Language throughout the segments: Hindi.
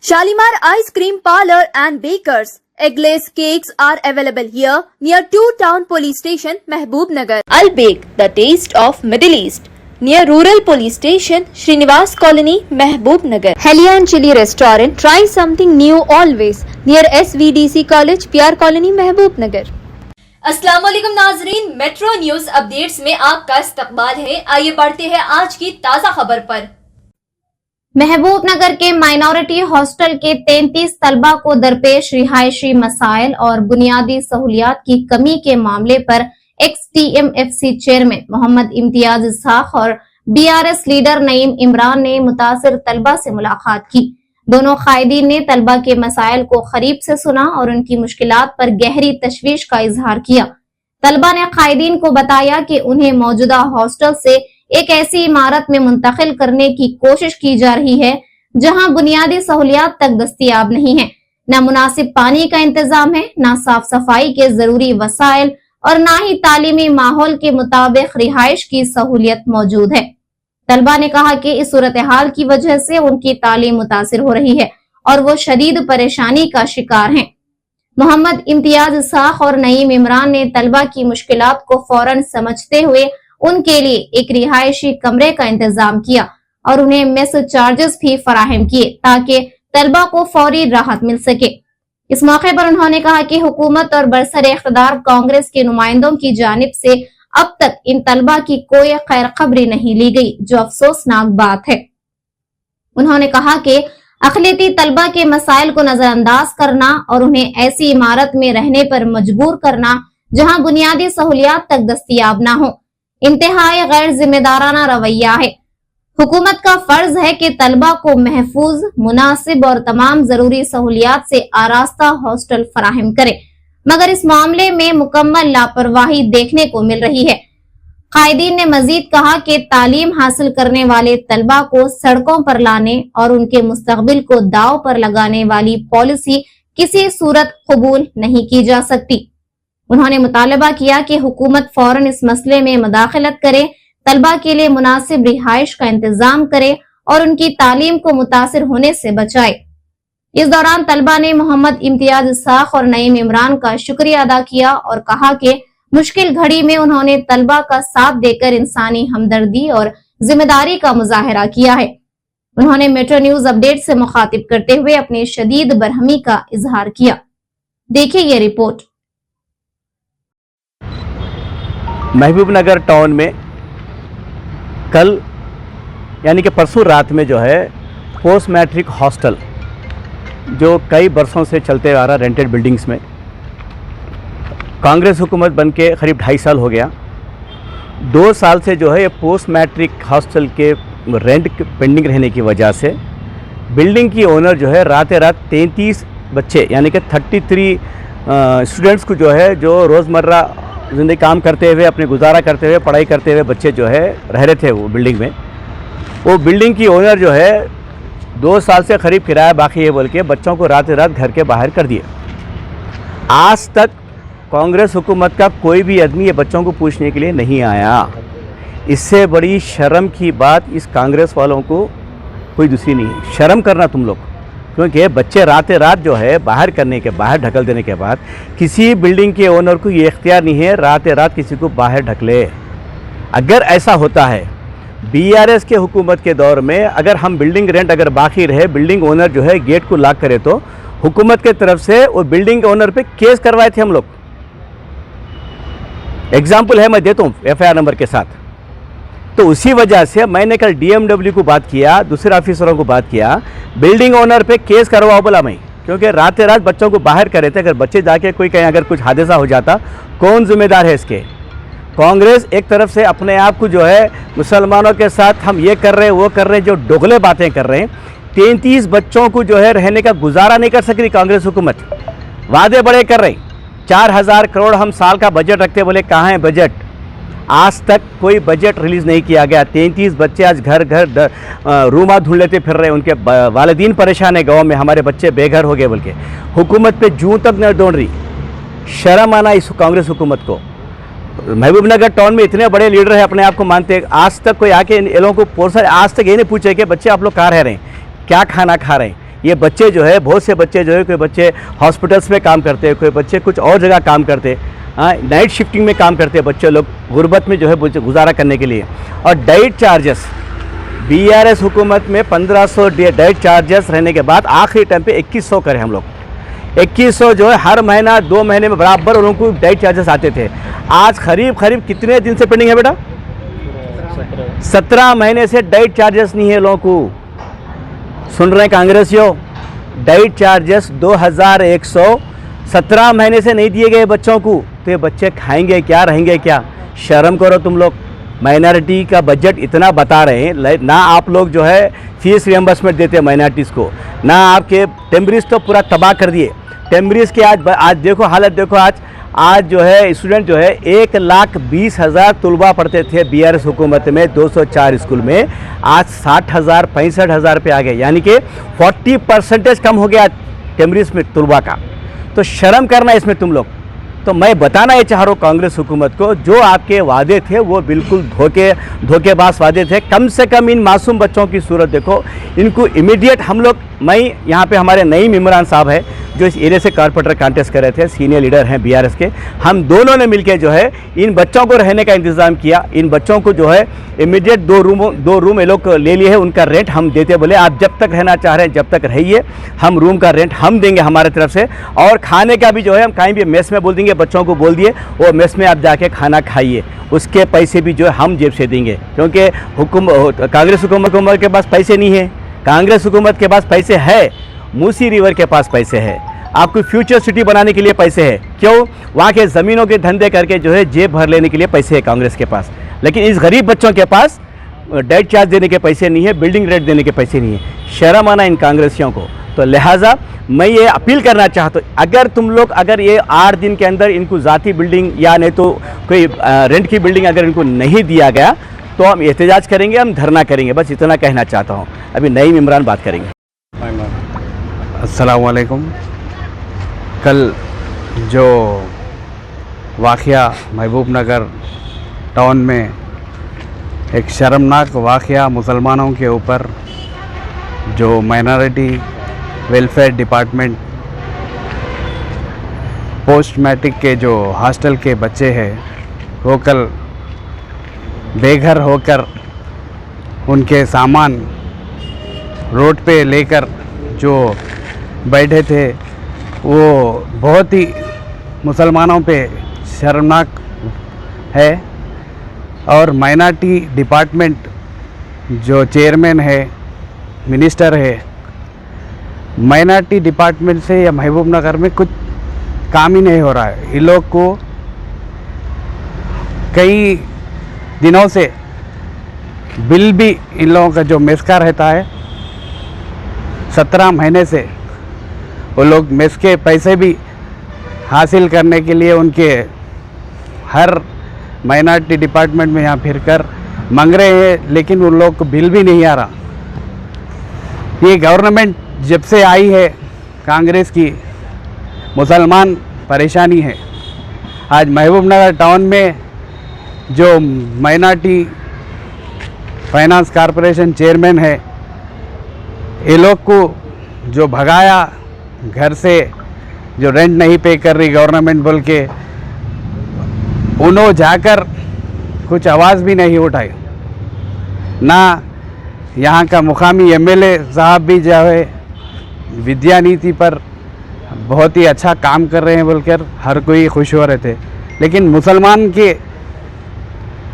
Shalimar Ice Cream Parlor and Bakers. Eggless cakes are available here near 2 Town Police Station, Mehboob-Nagar. Al Bake, the taste of Middle East. Near Rural Police Station, Srinivas Colony, Mehboob-Nagar. Helian Chili Restaurant. Try something new always. Near SVDC College, PR Colony, Mehboob-Nagar. अस्सलाम वालेकुम नाजरीन, मेट्रो न्यूज अपडेट्स में आपका इस्तकबाल है। आइए बढ़ते हैं आज की ताजा खबर पर। महबूबनगर के माइनॉरिटी हॉस्टल के 33 तलबा को दरपेश रिहायशी मसाइल और बुनियादी सहूलियात की कमी के मामले पर एक्स-TMFC चेयरमैन मोहम्मद इम्तियाज इस्हाक और BRS लीडर नईम इमरान ने मुतासिर तलबा से मुलाकात की। दोनों कायदीन ने तलबा के मसाइल को करीब से सुना और उनकी मुश्किलात पर गहरी तशवीश का इजहार किया। तलबा ने कायदीन को बताया कि उन्हें मौजूदा हॉस्टल से एक ऐसी इमारत में मुंतकिल करने की कोशिश की जा रही है जहां बुनियादी सहूलियात तक दस्तयाब नहीं है, न मुनासिब पानी का इंतजाम है, न साफ सफाई के जरूरी वसाइल और न ही तालीमी माहौल के मुताबिक रिहाइश की सहूलियत मौजूद है। तलबा ने कहा कि इस सूरत हाल की वजह से उनकी तालीम मुतासिर हो रही है और वो शदीद परेशानी का शिकार हैं। मोहम्मद इम्तियाज इस्हाक और नईम इमरान ने तलबा की मुश्किलात को फौरन समझते हुए उनके लिए एक रिहायशी कमरे का इंतजाम किया और उन्हें मेस चार्जेस भी फराहम किए ताकि तलबा को फौरी राहत मिल सके। इस मौके पर उन्होंने कहा कि हुकूमत और बरसर इख्तिदार कांग्रेस के नुमाइंदों की जानिब से अब तक इन तलबा की कोई खैर खबरी नहीं ली गई, जो अफसोसनाक बात है। उन्होंने कहा कि अक़लियती तलबा के मसाइल को नजरअंदाज करना और उन्हें ऐसी इमारत में रहने पर मजबूर करना जहां बुनियादी सहूलियात तक दस्तयाब न हो, इंतहाई गैर जिम्मेदाराना रवैया है। हुकूमत का फर्ज है कि तलबा को महफूज, मुनासिब और तमाम जरूरी सहूलियात से आरास्ता हॉस्टल फराहम करे, मगर इस मामले में मुकम्मल लापरवाही देखने को मिल रही है। कायदीन ने मजीद कहा कि तालीम हासिल करने वाले तलबा को सड़कों पर लाने और उनके मुस्तकबिल को दाव पर लगाने वाली पॉलिसी किसी सूरत कबूल नहीं की जा सकती। उन्होंने मुतालबा किया कि हुकूमत फौरन इस मसले में मुदाखलत करे, तलबा के लिए मुनासिब रिहाइश का इंतजाम करे और उनकी तालीम को मुतासिर होने से बचाए। इस दौरान तलबा ने मोहम्मद इम्तियाज इस्हाक और नईम इमरान का शुक्रिया अदा किया और कहा कि मुश्किल घड़ी में उन्होंने तलबा का साथ देकर इंसानी हमदर्दी और जिम्मेदारी का मुजाहरा किया है। उन्होंने मेट्रो न्यूज अपडेट से मुखातिब करते हुए अपनी शदीद बरहमी का इजहार किया। देखिए ये रिपोर्ट। महबूबनगर टाउन में कल यानी कि परसों रात में जो है पोस्ट मैट्रिक हॉस्टल जो कई बरसों से चलते आ रहा रेंटेड बिल्डिंग्स में, कांग्रेस हुकूमत बन के करीब 2.5 साल हो गया। 2 साल से जो है ये पोस्ट मैट्रिक हॉस्टल के रेंट पेंडिंग रहने की वजह से बिल्डिंग की ओनर जो है रात 33 बच्चे यानी कि 33 स्टूडेंट्स को जो है जो रोज़मर्रा ज़िंदगी काम करते हुए अपने गुजारा करते हुए पढ़ाई करते हुए बच्चे जो है रह रहे थे वो बिल्डिंग में। वो बिल्डिंग की ओनर जो है 2 साल से करीब किराया बाकी है बोल के बच्चों को रात घर के बाहर कर दिए। आज तक कांग्रेस हुकूमत का कोई भी आदमी ये बच्चों को पूछने के लिए नहीं आया। इससे बड़ी शर्म की बात इस कांग्रेस वालों को कोई दूसरी नहीं है। शर्म करना तुम लोग, क्योंकि बच्चे रात जो है बाहर ढकल देने के बाद किसी बिल्डिंग के ओनर को ये इख्तियार नहीं है रात किसी को बाहर ढकले। अगर ऐसा होता है BRS के हुकूमत के दौर में, अगर हम बिल्डिंग रेंट अगर बाकी रहे, बिल्डिंग ओनर जो है गेट को लॉक करे तो हुकूमत के तरफ से वो बिल्डिंग ओनर पे केस करवाए थे हम लोग। एग्जाम्पल है, मैं देता हूँ FIR नंबर के साथ। तो उसी वजह से मैंने कल DMW को बात किया, दूसरे ऑफिसरों को बात किया, बिल्डिंग ओनर पे केस करवाओ बोला मैं, क्योंकि रात बच्चों को बाहर करे थे। अगर बच्चे जाके कोई कहीं अगर कुछ हादसा हो जाता कौन जिम्मेदार है इसके? कांग्रेस एक तरफ से अपने आप को जो है मुसलमानों के साथ हम ये कर रहे हैं वो कर रहे हैं, जो दोगले बातें कर रहे हैं। 33 बच्चों को जो है रहने का गुजारा नहीं कर सक रही कांग्रेस हुकूमत। वादे बड़े कर रही, 4000 करोड़ हम साल का बजट रखते, बोले कहाँ है बजट? आज तक कोई बजट रिलीज़ नहीं किया गया। 33 बच्चे आज घर रूमा ढूंढ लेते फिर रहे, उनके वालिदीन परेशान है गाँव में, हमारे बच्चे बेघर हो गए बोल के। हुकूमत पे जूं तक न दौड़ रही। शर्म आना इस कांग्रेस हुकूमत को। महबूबनगर टाउन में इतने बड़े लीडर हैं, अपने आप को मानते हैं, आज तक कोई आके इन लोगों को आज तक ये नहीं पूछे कि बच्चे आप लोग कहाँ रह रहे हैं, क्या खाना खा रहे हैं, ये बच्चे जो है, बहुत से बच्चे जो है, कोई बच्चे हॉस्पिटल्स में काम करते हैं, कोई बच्चे कुछ और जगह काम करते हैं, नाइट शिफ्टिंग में काम करते हैं बच्चे लोग, गुर्बत में जो है गुजारा करने के लिए। और डाइट चार्जेस बीआरएस हुकूमत में 1500 डाइट चार्जेस रहने के बाद आखिरी टाइम पे 2100 करे हम लोग। 2100 जो है हर महीना 2 महीने में बराबर उन लोगों को डाइट चार्जेस आते थे। आज करीब कितने दिन से पेंडिंग है बेटा? 17 महीने से डाइट चार्जेस नहीं है लोगों को। सुन रहे हैं कांग्रेसियों? डाइट चार्जेस 2100 17 महीने से नहीं दिए गए बच्चों को, तो ये बच्चे खाएंगे क्या, रहेंगे क्या? शर्म करो तुम लोग। माइनॉरिटी का बजट इतना बता रहे हैं, ना आप लोग जो है फीस रियम्बर्समेंट देते हैं माइनॉरिटीज़ को, ना आपके टेम्बरीज तो पूरा तबाह कर दिए। टेम्बरीज के आज देखो हालत देखो। आज जो है स्टूडेंट जो है 1,20,000 तलबा पढ़ते थे बीआरएस हुकूमत में 204 स्कूल में, आज 60,000 65,000 पे आ गए, यानी कि 40% कम हो गया टेम्बरीज में तलबा का। तो शर्म करना इसमें तुम लोग। तो मैं बताना ये चाह रहा हूँ कांग्रेस हुकूमत को, जो आपके वादे थे वो बिल्कुल धोखेबाज वादे थे। कम से कम इन मासूम बच्चों की सूरत देखो, इनको इमीडिएट हम लोग, मैं यहाँ पे हमारे नईम इमरान साहब है जो इस एरिया से कारपोरेटर कांटेस्ट कर रहे थे, सीनियर लीडर हैं बीआरएस के, हम दोनों ने मिलकर जो है इन बच्चों को रहने का इंतज़ाम किया। इन बच्चों को जो है इमीडिएट 2 रूम ये लोग ले लिए हैं, उनका रेंट हम देते, बोले आप जब तक रहना चाह रहे हैं जब तक रहिए, हम रूम का रेंट हम देंगे हमारे तरफ से, और खाने का भी जो है हम कहीं भी मेस में बोल देंगे, बच्चों को बोल दिए वो मेस में आप जाके खाना खाइए, उसके पैसे भी जो है हम जेब से देंगे। क्योंकि कांग्रेस हुकूमत के पास पैसे नहीं है, कांग्रेस हुकूमत के पास पैसे है, मूसी रिवर के पास पैसे है, आपको फ्यूचर सिटी बनाने के लिए पैसे है। क्यों? वहाँ के ज़मीनों के धंधे करके जो है जेब भर लेने के लिए पैसे है कांग्रेस के पास, लेकिन इस गरीब बच्चों के पास डेट चार्ज देने के पैसे नहीं है, बिल्डिंग रेट देने के पैसे नहीं है। शर्म आना इन कांग्रेसियों को। तो लिहाजा मैं ये अपील करना चाहता हूँ, अगर तुम लोग अगर ये 8 दिन के अंदर इनको ज़ाती बिल्डिंग या नहीं तो कोई रेंट की बिल्डिंग अगर इनको नहीं दिया गया तो हम एहतजाज करेंगे, हम धरना करेंगे। बस इतना कहना चाहता हूँ। अभी नईम इमरान बात करेंगे। अस्सलाम वालेकुम। कल जो वाक़या महबूब नगर टाउन में एक शर्मनाक वाक़या मुसलमानों के ऊपर, जो minority welfare department post matric के जो हॉस्टल के बच्चे हैं वो कल बेघर होकर उनके सामान रोड पे लेकर जो बैठे थे, वो बहुत ही मुसलमानों पे शर्मनाक है। और माइनॉरिटी डिपार्टमेंट जो चेयरमैन है, मिनिस्टर है, माइनॉरिटी डिपार्टमेंट से या महबूब नगर में कुछ काम ही नहीं हो रहा है। इन लोग को कई दिनों से बिल भी, इन लोगों का जो मेस का रहता है 17 महीने से, वो लोग मेस के पैसे भी हासिल करने के लिए उनके हर माइनॉरिटी डिपार्टमेंट में यहाँ फिरकर मांग रहे हैं, लेकिन उन लोग को बिल भी नहीं आ रहा। ये गवर्नमेंट जब से आई है कांग्रेस की, मुसलमान परेशानी है। आज महबूब नगर टाउन में जो माइनॉरिटी फाइनेंस कॉरपोरेशन चेयरमैन है, ये लोग को जो भगाया घर से, जो रेंट नहीं पे कर रही गवर्नमेंट बोल के, उन्होंने जाकर कुछ आवाज़ भी नहीं उठाई। ना यहाँ का मुकामी एमएलए साहब भी जो है विद्या नीति पर बहुत ही अच्छा काम कर रहे हैं बोलकर हर कोई खुश हो रहे थे, लेकिन मुसलमान के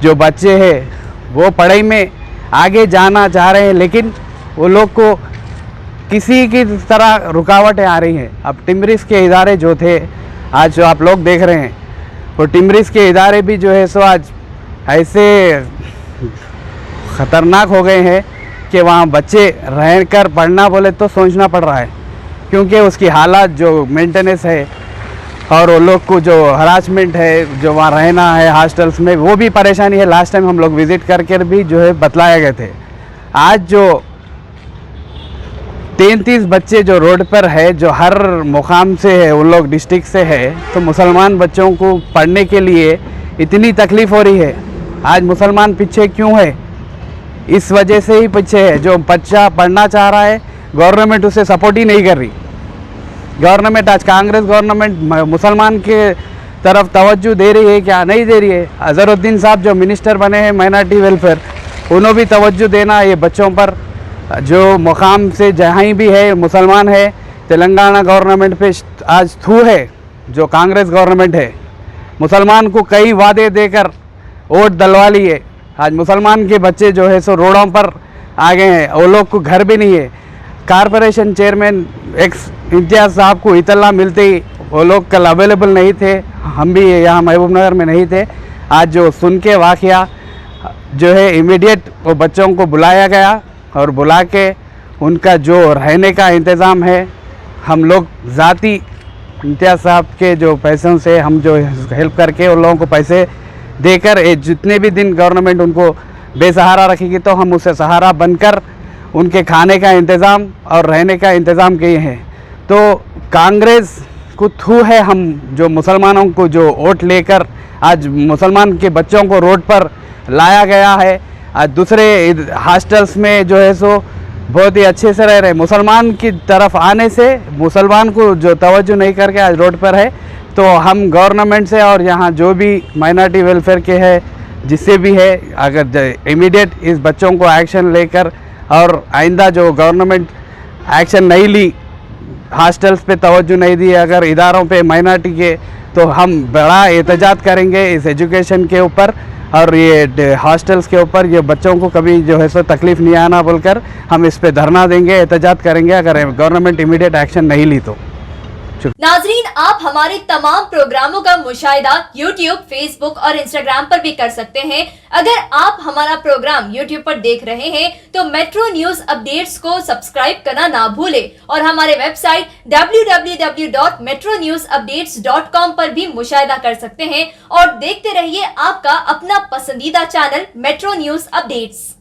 जो बच्चे हैं वो पढ़ाई में आगे जाना चाह रहे हैं, लेकिन वो लोग को किसी की तरह रुकावटें आ रही हैं। अब टिम्बरिस के इदारे जो थे, आज जो आप लोग देख रहे हैं, वो टिम्बरिस के इदारे भी जो है सो आज ऐसे ख़तरनाक हो गए हैं कि वहाँ बच्चे रहकर पढ़ना बोले तो सोचना पड़ रहा है, क्योंकि उसकी हालात जो मेंटेनेंस है और वो लोग को जो हरासमेंट है, जो वहाँ रहना है हॉस्टल्स में, वो भी परेशानी है। लास्ट टाइम हम लोग विज़िट करके भी जो है बतलाया गए थे। आज जो 33 बच्चे जो रोड पर है, जो हर मुकाम से है, उन लोग डिस्ट्रिक्ट से है, तो मुसलमान बच्चों को पढ़ने के लिए इतनी तकलीफ़ हो रही है। आज मुसलमान पीछे क्यों है? इस वजह से ही पीछे है। जो बच्चा पढ़ना चाह रहा है, गवर्नमेंट उसे सपोर्ट ही नहीं कर रही। गवर्नमेंट आज कांग्रेस गवर्नमेंट मुसलमान के तरफ तवज्जो दे रही है क्या? नहीं दे रही है। अजहरुद्दीन साहब जो मिनिस्टर बने हैं माइनॉरिटी वेलफेयर, उन्होंने भी तवज्जो देना ये बच्चों पर। जो मुकाम से जहाँ भी है मुसलमान है, तेलंगाना गवर्नमेंट पे आज थू है जो कांग्रेस गवर्नमेंट है। मुसलमान को कई वादे देकर वोट दलवा ली है। आज मुसलमान के बच्चे जो है सो रोडों पर आ गए हैं, वो लोग को घर भी नहीं है। कारपोरेशन चेयरमैन एक्स इम्तियाज़ साहब को इतला मिलते ही वो लोग कल अवेलेबल नहीं थे, हम भी यहाँ महबूब नगर में नहीं थे। आज जो सुन के वाक़या जो है इमीडिएट वो बच्चों को बुलाया गया और बुला के उनका जो रहने का इंतज़ाम है, हम लोग ज़ाती इम्तियाज़ साहब के जो पैसों से हम जो हेल्प करके उन लोगों को पैसे देकर जितने भी दिन गवर्नमेंट उनको बेसहारा रखेगी तो हम उससे सहारा बनकर उनके खाने का इंतज़ाम और रहने का इंतज़ाम किए हैं। तो कांग्रेस को थू है हम जो मुसलमानों को जो वोट लेकर आज मुसलमान के बच्चों को रोड पर लाया गया है। आज दूसरे हॉस्टल्स में जो है सो बहुत ही अच्छे से रह रहे। मुसलमान की तरफ आने से मुसलमान को जो तवज्जो नहीं करके आज रोड पर है। तो हम गवर्नमेंट से और यहाँ जो भी माइनॉरिटी वेलफेयर के है जिससे भी है, अगर इमीडिएट इस बच्चों को एक्शन लेकर और आइंदा जो गवर्नमेंट एक्शन नहीं ली, हॉस्टल्स पे तवज्जो नहीं दी अगर इदारों पे माइनॉरिटी के, तो हम बड़ा एहतजाज करेंगे इस एजुकेशन के ऊपर और ये हॉस्टल्स के ऊपर। ये बच्चों को कभी जो है सो तकलीफ़ नहीं आना बोलकर हम इस पे धरना देंगे, एहतजाज करेंगे अगर गवर्नमेंट इमीडिएट एक्शन नहीं ली तो। नाजरीन, आप हमारे तमाम प्रोग्रामों का मुशाहिदा YouTube, Facebook और Instagram पर भी कर सकते हैं। अगर आप हमारा प्रोग्राम YouTube पर देख रहे हैं तो मेट्रो न्यूज अपडेट्स को सब्सक्राइब करना ना भूलें और हमारे वेबसाइट www.metronewsupdates.com पर भी मुशाहिदा कर सकते हैं और देखते रहिए आपका अपना पसंदीदा चैनल मेट्रो न्यूज अपडेट्स।